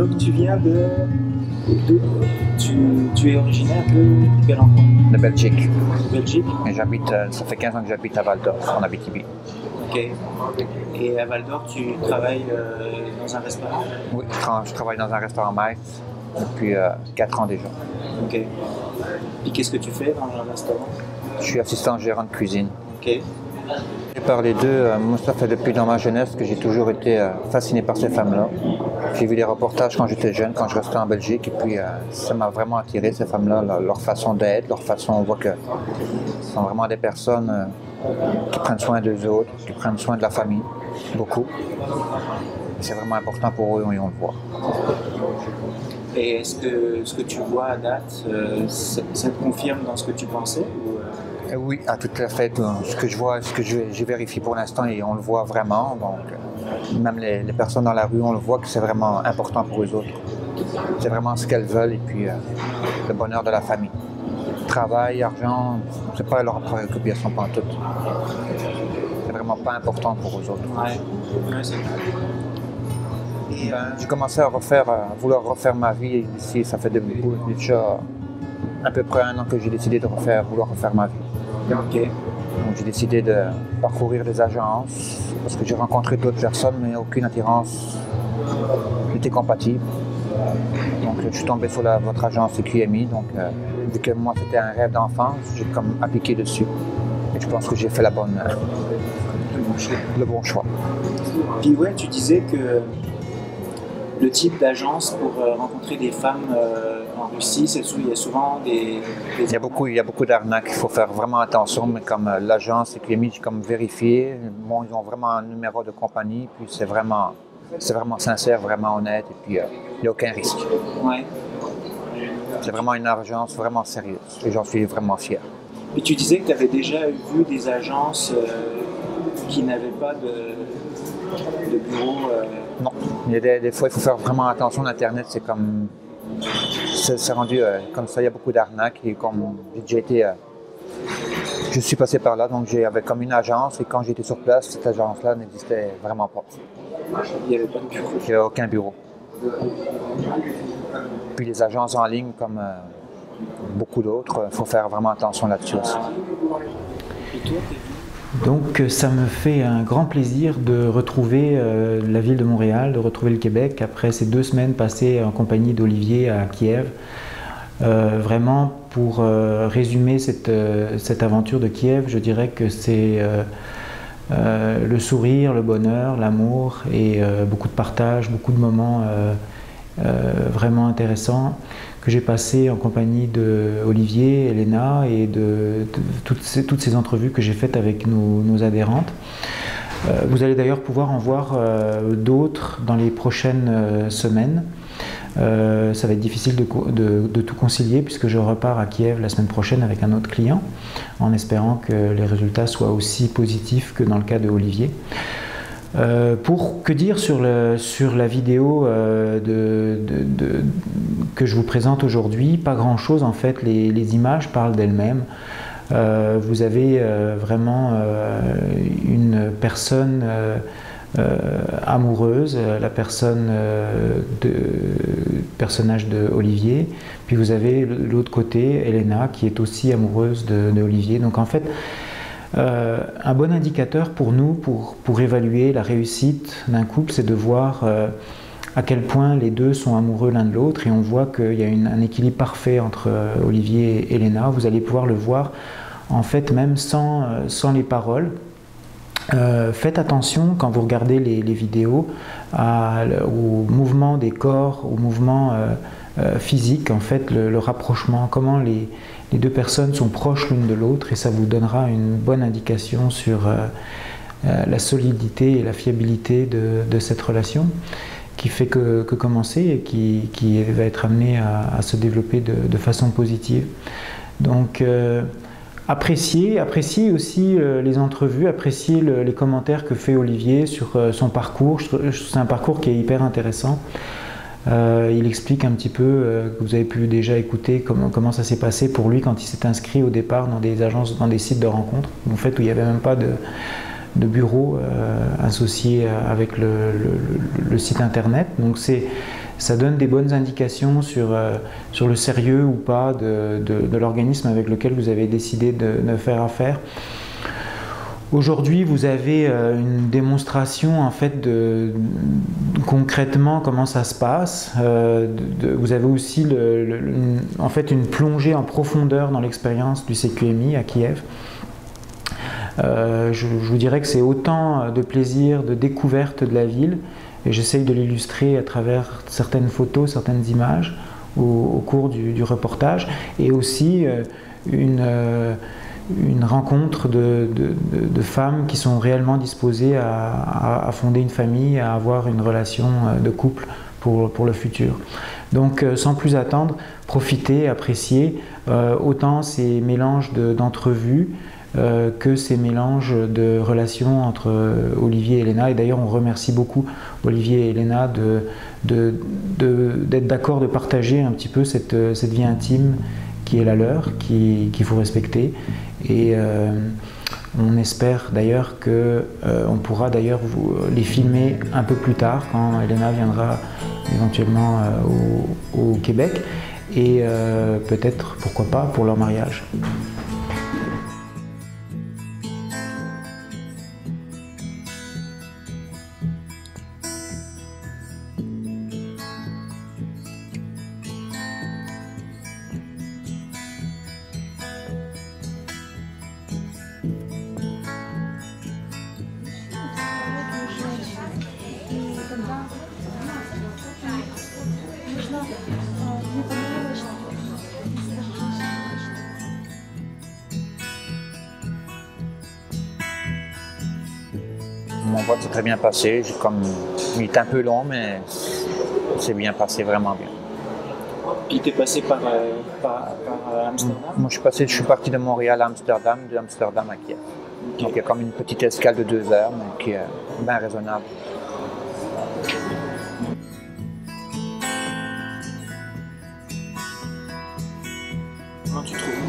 donc tu viens tu es originaire de quel endroit? De Belgique. Belgique? Et j'habite, ça fait 15 ans que j'habite à Val d'Or, en Abitibi. Ok. Et à Val d'Or, tu travailles dans un restaurant? Oui, je travaille dans un restaurant Maïs depuis 4 ans déjà. Ok. Et qu'est-ce que tu fais dans un restaurant? Je suis assistant gérant de cuisine. Ok. Par les deux, moi ça fait depuis dans ma jeunesse que j'ai toujours été fasciné par ces femmes-là. J'ai vu des reportages quand j'étais jeune, quand je restais en Belgique, et puis ça m'a vraiment attiré, ces femmes-là, leur façon d'être, leur façon, on voit que ce sont vraiment des personnes qui prennent soin d'eux autres, qui prennent soin de la famille, beaucoup. C'est vraiment important pour eux et on le voit. Et est-ce que ce que tu vois à date, ça te confirme dans ce que tu pensais ou, Oui, à tout à fait. Ce que je vois, ce que j'ai vérifié pour l'instant, et on le voit vraiment. Donc, même les personnes dans la rue, on le voit que c'est vraiment important pour eux autres. C'est vraiment ce qu'elles veulent et puis le bonheur de la famille. Travail, argent, c'est pas leur préoccupation pantoute. C'est vraiment pas important pour eux autres. Ouais, c'est vrai. Et, J'ai commencé à vouloir refaire ma vie ici. Ça fait déjà à peu près 1 an que j'ai décidé de vouloir refaire ma vie. ok. Donc j'ai décidé de parcourir des agences parce que j'ai rencontré d'autres personnes mais aucune attirance n'était compatible. Donc je suis tombé sur votre agence QMI. Donc vu que moi c'était un rêve d'enfance, j'ai comme appliqué dessus. Et je pense que j'ai fait le bon choix. Puis ouais, tu disais que le type d'agence pour rencontrer des femmes en Russie, il y a souvent des... Il y a beaucoup d'arnaques, il faut faire vraiment attention, mais comme l'agence QMI, j'ai comme vérifié, bon, ils ont vraiment un numéro de compagnie, puis c'est vraiment sincère, vraiment honnête, et puis il n'y a aucun risque. Ouais. C'est vraiment une agence vraiment sérieuse, et j'en suis vraiment fier. Et tu disais que tu avais déjà vu des agences qui n'avaient pas de bureau. Non, il y a des fois il faut faire vraiment attention. L'internet c'est rendu comme ça. Il y a beaucoup d'arnaques et comme j'ai déjà été, je suis passé par là, donc j'avais comme une agence et quand j'étais sur place, cette agence-là n'existait vraiment pas. Il n'y avait pas de bureau. Il n'y avait aucun bureau. Puis les agences en ligne comme beaucoup d'autres, il faut faire vraiment attention là-dessus aussi. Et toi, donc ça me fait un grand plaisir de retrouver la ville de Montréal, de retrouver le Québec après ces 2 semaines passées en compagnie d'Olivier à Kiev. Vraiment pour résumer cette aventure de Kiev, je dirais que c'est le sourire, le bonheur, l'amour et beaucoup de partage, beaucoup de moments vraiment intéressants que j'ai passé en compagnie d'Olivier, Elena et de toutes ces entrevues que j'ai faites avec nos adhérentes. Vous allez d'ailleurs pouvoir en voir d'autres dans les prochaines semaines. Ça va être difficile de tout concilier puisque je repars à Kiev la semaine prochaine avec un autre client en espérant que les résultats soient aussi positifs que dans le cas de Olivier. Que dire sur la vidéo que je vous présente aujourd'hui? Pas grand chose en fait, les images parlent d'elles-mêmes. Vous avez vraiment une personne amoureuse, la personnage de Olivier, puis vous avez de l'autre côté Elena qui est aussi amoureuse de Olivier. Donc en fait, un bon indicateur pour nous, pour évaluer la réussite d'un couple, c'est de voir à quel point les deux sont amoureux l'un de l'autre et on voit qu'il y a un équilibre parfait entre Olivier et Elena. Vous allez pouvoir le voir en fait même sans les paroles. Faites attention quand vous regardez les vidéos au mouvement des corps, au mouvement physique, en fait le rapprochement, comment les deux personnes sont proches l'une de l'autre et ça vous donnera une bonne indication sur la solidité et la fiabilité de cette relation qui fait que commencer et qui va être amenée à se développer de façon positive. Donc appréciez aussi les entrevues, appréciez les commentaires que fait Olivier sur son parcours. C'est un parcours qui est hyper intéressant. Il explique un petit peu, que vous avez pu déjà écouter comment ça s'est passé pour lui quand il s'est inscrit au départ dans des agences, dans des sites de rencontres, en fait où il n'y avait même pas de bureau associé avec le site internet. Donc ça donne des bonnes indications sur le sérieux ou pas de l'organisme avec lequel vous avez décidé de faire affaire. Aujourd'hui, vous avez une démonstration en fait concrètement comment ça se passe. Vous avez aussi en fait une plongée en profondeur dans l'expérience du CQMI à Kiev. Je vous dirais que c'est autant de plaisir, de découverte de la ville, et j'essaye de l'illustrer à travers certaines photos, certaines images au cours du reportage, et aussi une rencontre de femmes qui sont réellement disposées à fonder une famille, à avoir une relation de couple pour le futur. Donc sans plus attendre, profitez, appréciez autant ces mélanges d'entrevues que ces mélanges de relations entre Olivier et Elena. Et d'ailleurs on remercie beaucoup Olivier et Elena d'être d'accord de partager un petit peu cette vie intime qui est la leur, qu'il faut respecter. Et on espère d'ailleurs qu'on pourra d'ailleurs les filmer un peu plus tard, quand Elena viendra éventuellement au Québec, et peut-être, pourquoi pas, pour leur mariage. Mon vote s'est très bien passé. Il est un peu long, mais c'est bien passé, vraiment bien. Puis tu es passé par Amsterdam? Moi, je suis parti de Montréal à Amsterdam, de Amsterdam à Kiev. Okay. Donc il y a comme une petite escale de 2 heures, mais qui est bien raisonnable.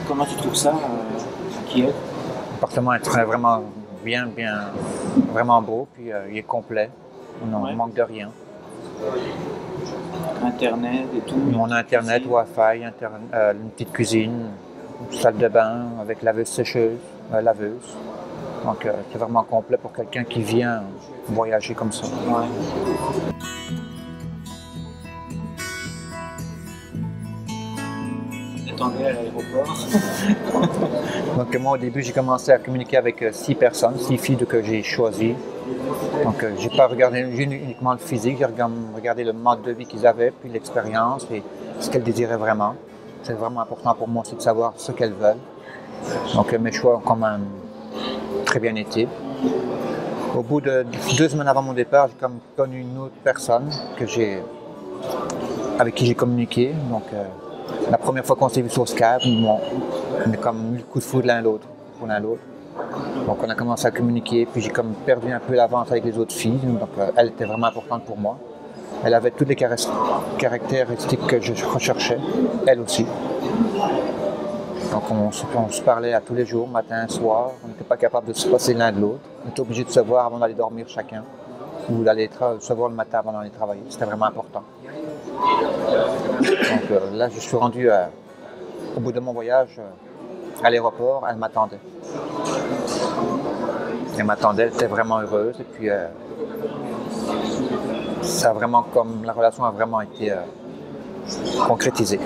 Comment tu trouves ça à Kiev? L'appartement est vraiment bien, vraiment beau, puis il est complet. On ne manque de rien. Internet et tout? On a Internet, Wi-Fi, une petite cuisine, une salle de bain avec laveuse sécheuse, laveuse. Donc c'est vraiment complet pour quelqu'un qui vient voyager comme ça. Ouais. T'attendais à l'aéroport? Donc moi au début j'ai commencé à communiquer avec 6 personnes, 6 filles que j'ai choisies. Donc j'ai pas regardé uniquement le physique, j'ai regardé le mode de vie qu'ils avaient, puis l'expérience et ce qu'elles désiraient vraiment. C'est vraiment important pour moi aussi de savoir ce qu'elles veulent. Donc mes choix ont quand même très bien été. Au bout de 2 semaines avant mon départ, j'ai comme connu une autre personne avec qui j'ai communiqué. Donc la première fois qu'on s'est vu sur Skype, on a comme mis le coup de foudre l'un l'autre. Donc on a commencé à communiquer, puis j'ai comme perdu un peu l'avance avec les autres filles. Donc elle était vraiment importante pour moi. Elle avait toutes les caractéristiques que je recherchais, elle aussi. Donc on se parlait à tous les jours, matin, soir. On n'était pas capable de se passer l'un de l'autre. On était obligé de se voir avant d'aller dormir chacun, ou d'aller se voir le matin avant d'aller travailler. C'était vraiment important. Donc là, je suis rendu au bout de mon voyage à l'aéroport. Elle m'attendait. Elle était vraiment heureuse. Et puis, la relation a vraiment été concrétisée.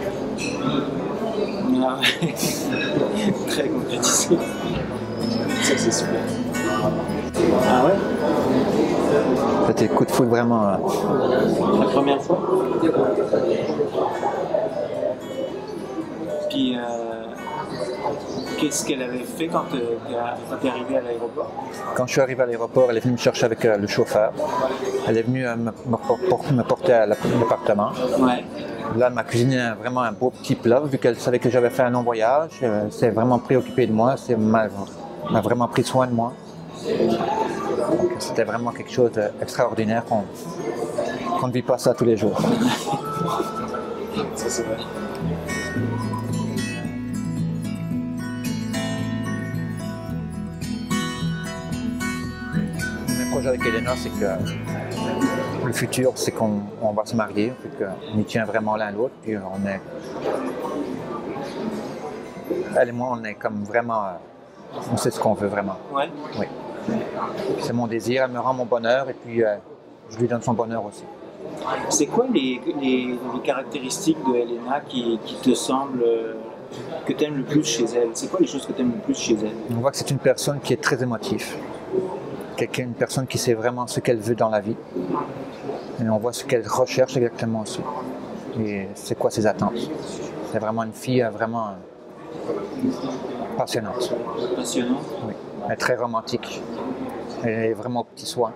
Très concrétisée. Ça, c'est super. Ah ouais? C'était le coup de foudre vraiment. La première fois? Puis, qu'est-ce qu'elle avait fait quand tu es arrivé à l'aéroport? Quand je suis arrivé à l'aéroport, elle est venue me chercher avec le chauffeur. Elle est venue me porter à l'appartement. Ouais. Là, elle m'a cuisiné vraiment un beau petit plat, vu qu'elle savait que j'avais fait un long voyage. Elle s'est vraiment préoccupée de moi, elle m'a vraiment pris soin de moi. Donc, c'était vraiment quelque chose d'extraordinaire qu'on ne vit pas ça tous les jours. Ça, c'est vrai. Mon projet avec Elena, c'est que le futur, c'est qu'on va se marier, on y tient vraiment l'un l'autre, puis elle et moi, on est comme vraiment, on sait ce qu'on veut vraiment. Ouais. Oui. C'est mon désir, elle me rend mon bonheur, et puis je lui donne son bonheur aussi. C'est quoi les caractéristiques de Elena qui te semblent, que tu aimes le plus chez elle? C'est quoi les choses que tu aimes le plus chez elle? On voit que c'est une personne qui est très émotive. Une personne qui sait vraiment ce qu'elle veut dans la vie. Et on voit ce qu'elle recherche exactement aussi. Et c'est quoi ses attentes. C'est vraiment une fille vraiment passionnante. Passionnante? Oui. Elle est très romantique. Elle est vraiment aux petits soins.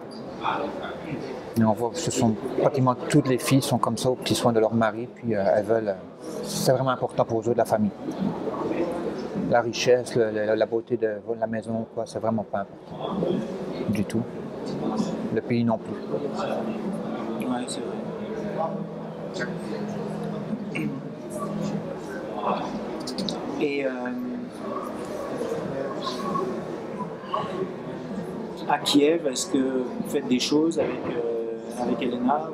Et on voit que pratiquement toutes les filles sont comme ça, aux petits soins de leur mari, puis elles veulent. C'est vraiment important pour eux de la famille. La richesse, la beauté de la maison, c'est vraiment pas important. Du tout. Le pays non plus. Oui, c'est vrai. Et à Kiev, est-ce que vous faites des choses avec Elena?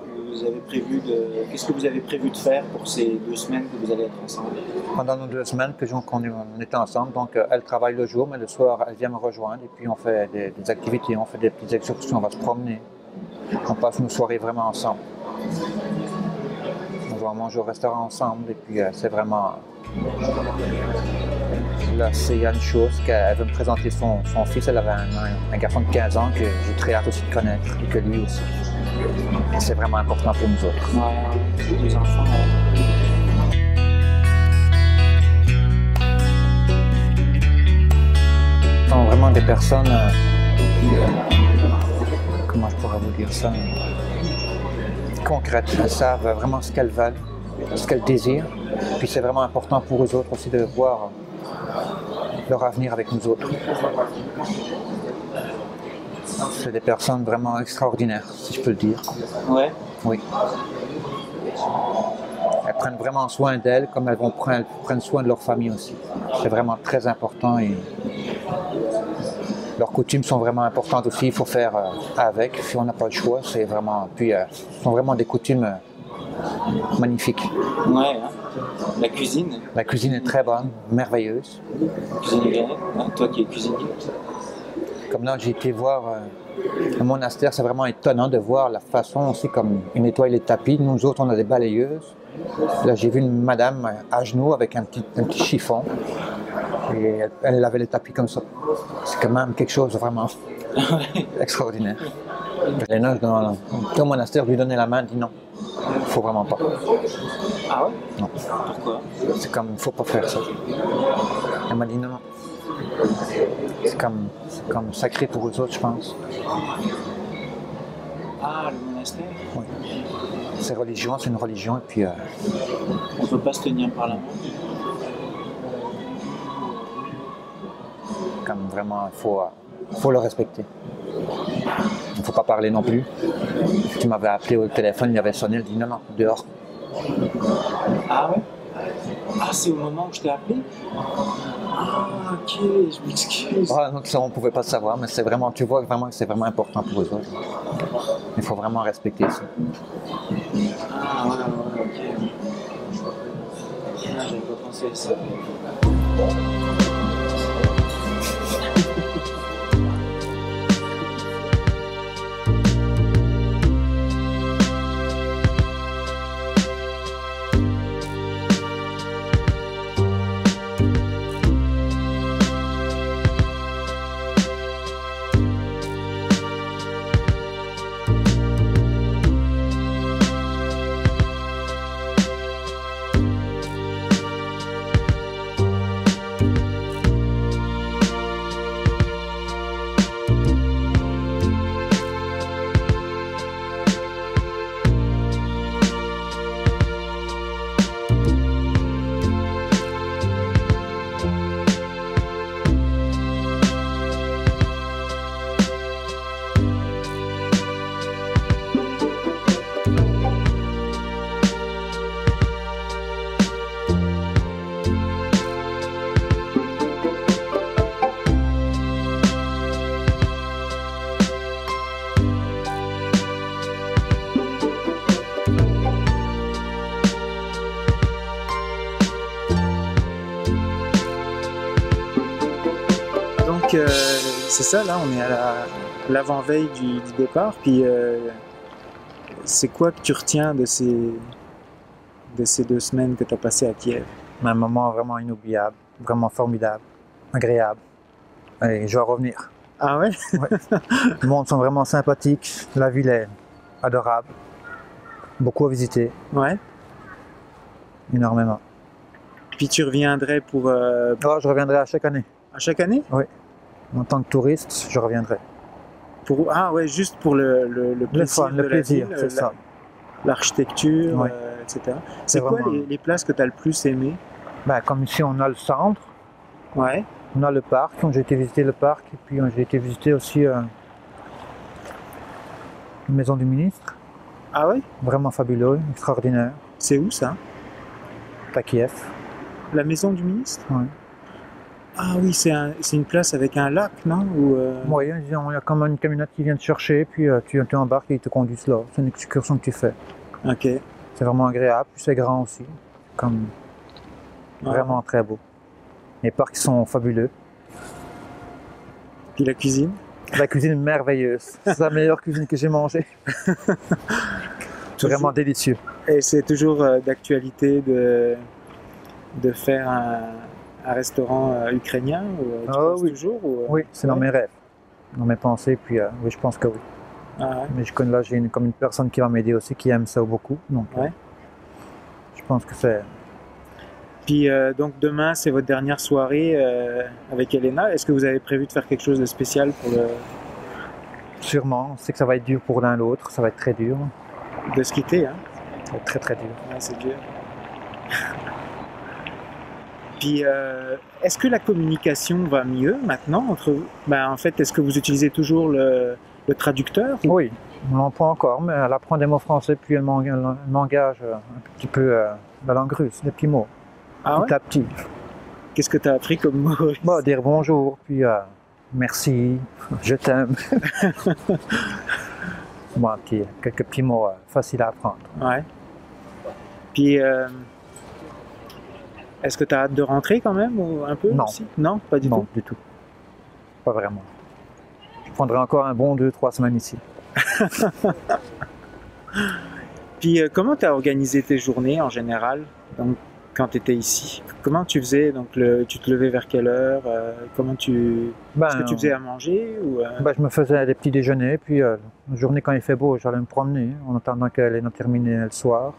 Qu'est-ce que vous avez prévu de faire pour ces 2 semaines que vous allez être ensemble? Pendant nos 2 semaines qu'on était ensemble, donc elle travaille le jour, mais le soir, elle vient me rejoindre et puis on fait des activités, on fait des petites excursions, on va se promener. On passe nos soirées vraiment ensemble. On va manger au restaurant ensemble et puis c'est vraiment... Là, il y a une chose qu'elle veut me présenter son fils, elle avait un garçon de 15 ans que j'ai très hâte aussi de connaître et que lui aussi. C'est vraiment important pour nous autres. Ouais, les enfants. Ce sont vraiment des personnes, comment je pourrais vous dire ça, concrètes. Elles savent vraiment ce qu'elles veulent, ce qu'elles désirent. Puis c'est vraiment important pour eux autres aussi de voir leur avenir avec nous autres. C'est des personnes vraiment extraordinaires, si je peux le dire. Ouais. Oui. Elles prennent vraiment soin d'elles, comme elles prennent soin de leur famille aussi. C'est vraiment très important et leurs coutumes sont vraiment importantes aussi. Il faut faire avec. Si on n'a pas le choix, c'est vraiment. Puis, ce sont vraiment des coutumes magnifiques. Ouais. Hein. La cuisine. La cuisine est très bonne, merveilleuse. Cuisine iranienne, hein, toi qui es cuisinier. Comme là, j'ai été voir le monastère, c'est vraiment étonnant de voir la façon aussi comme ils nettoient les tapis. Nous autres, on a des balayeuses. Là, j'ai vu une madame à genoux avec un petit chiffon. Et elle lavait les tapis comme ça. C'est quand même quelque chose de vraiment extraordinaire. Elena, au monastère, lui donner la main, elle dit non. Il ne faut vraiment pas. Ah ouais? Non. Pourquoi? C'est comme, il ne faut pas faire ça. Elle m'a dit non, non. C'est comme sacré pour eux autres, je pense. Ah, le monastère? Oui. C'est religion, c'est une religion, et puis... On ne peut pas se tenir par la main? Comme vraiment, il faut le respecter. Il ne faut pas parler non plus. Tu m'avais appelé au téléphone, il avait sonné, il dit non, non, dehors. Ah ouais? Ah, c'est au moment où je t'ai appelé? Ah, ok, je m'excuse. Ah, donc ça, on ne pouvait pas savoir, mais c'est vraiment, tu vois vraiment que c'est vraiment important pour eux autres. Il faut vraiment respecter ça. Ah, ouais, ok. Ah, j'avais pas pensé à ça. donc, c'est ça, là, on est à l'avant-veille du départ. Puis, c'est quoi que tu retiens de ces 2 semaines que tu as passées à Kiev? Un moment vraiment inoubliable, vraiment formidable, agréable. Allez, je vais revenir. Ah ouais? Ouais. Les mondes sont vraiment sympathiques, la ville est adorable, beaucoup à visiter, Ouais. énormément. Puis tu reviendrais pour... Oh, je reviendrai à chaque année. à chaque année? En tant que touriste, je reviendrai. Ah ouais, juste pour le plaisir fun, de le la plaisir, ville, c'est ça. l'architecture, Ouais. etc. C'est quoi vraiment- les places que tu as le plus aimées? Ben, comme ici, on a le centre, Ouais. on a le parc, donc j'ai été visiter le parc, et puis j'ai été visiter aussi la maison du ministre, Ah ouais? vraiment fabuleux, extraordinaire, C'est où ça? à Kiev. La maison du ministre? Ouais. Ah oui, c'est une place avec un lac, non? Ou, Oui, il y a comme une camionnette qui vient te chercher, puis tu embarques et ils te conduisent là. C'est une excursion que tu fais. Ok. C'est vraiment agréable, puis c'est grand aussi. Comme vraiment très beau. Les parcs sont fabuleux. Puis la cuisine? La cuisine est merveilleuse. C'est la meilleure cuisine que j'ai mangée. C'est vraiment délicieux. Et c'est toujours d'actualité de faire un restaurant ukrainien? Ou, tu Ah penses oui. toujours? Ou, Oui, c'est dans Ouais. mes rêves, dans mes pensées, puis oui, je pense que oui. Ah ouais. Mais là, j'ai comme une personne qui va m'aider aussi, qui aime ça beaucoup. Donc, Ouais. je pense que c'est... Puis donc demain, c'est votre dernière soirée avec Elena. Est-ce que vous avez prévu de faire quelque chose de spécial pour Sûrement, on sait que ça va être dur pour l'un l'autre, ça va être très dur. de se quitter, hein? Ça va être très très dur. Ouais, c'est dur. Puis, est-ce que la communication va mieux maintenant entre vous? En fait, est-ce que vous utilisez toujours le traducteur? Oui, on l'emploie encore, mais elle apprend des mots français, puis elle m'engage un petit peu la langue russe, des petits mots, Ah ouais? petit à petit. Qu'est-ce que tu as appris comme mot? Bon, dire bonjour, puis merci, je t'aime. Bon, quelques petits mots faciles à apprendre. Ouais. Puis, est-ce que tu as hâte de rentrer quand même, ou un peu Non. aussi? Non, pas du Non, tout. du tout. Pas vraiment. Je prendrai encore un bon 2-3 semaines ici. Puis, comment tu as organisé tes journées en général, donc, quand tu étais ici? Comment tu faisais? Donc, tu te levais vers quelle heure? Est-ce que tu faisais à manger ou, Je me faisais des petits déjeuners, puis la journée quand il fait beau, j'allais me promener en attendant qu'elle ait terminé le soir.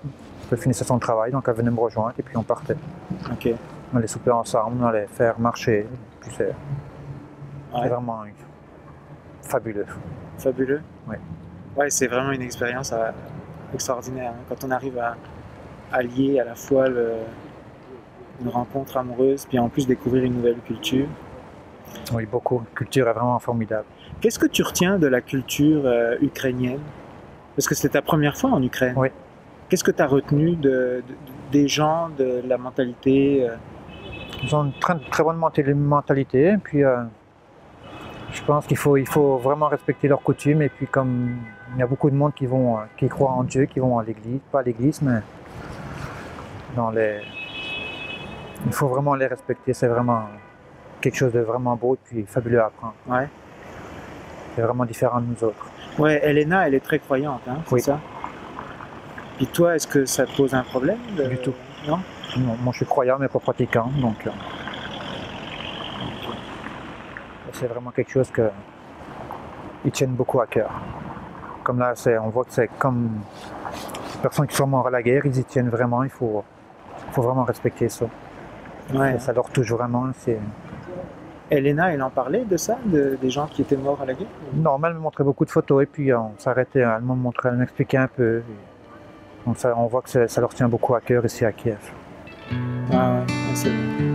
Elle finissait son travail, donc elle venait me rejoindre et puis on partait. Ok. On allait souper ensemble, on allait faire marcher. Puis c'est Ouais. vraiment fabuleux. Fabuleux. Ouais. Ouais, c'est vraiment une expérience extraordinaire, hein, quand on arrive à lier à la fois une rencontre amoureuse, puis en plus découvrir une nouvelle culture. Oui, beaucoup. La culture est vraiment formidable. Qu'est-ce que tu retiens de la culture ukrainienne? Parce que c'était ta première fois en Ukraine. Oui. Qu'est-ce que tu as retenu des gens, de la mentalité? Ils ont une très bonne mentalité, puis je pense qu'il faut vraiment respecter leurs coutumes, et puis comme il y a beaucoup de monde qui croient en Dieu, qui vont à l'église, pas à l'église, mais il faut vraiment les respecter, c'est vraiment quelque chose de vraiment beau et puis fabuleux à apprendre. Ouais. C'est vraiment différent de nous autres. Ouais, Elena, elle est très croyante, hein, c'est Oui. ça? Puis toi, est-ce que ça te pose un problème? Du tout. Non? Non, moi je suis croyant mais pas pratiquant, donc c'est vraiment quelque chose qu'ils tiennent beaucoup à cœur. Comme là, on voit que c'est comme les personnes qui sont mortes à la guerre, ils y tiennent vraiment, il faut vraiment respecter ça. Ouais. Ça leur touche vraiment. Elena, elle en parlait de ça, des gens qui étaient morts à la guerre? Non, mais elle me montrait beaucoup de photos et puis on s'arrêtait, elle m'expliquait un peu. Donc on voit que ça leur tient beaucoup à cœur ici à Kiev. Ah ouais, c'est vrai.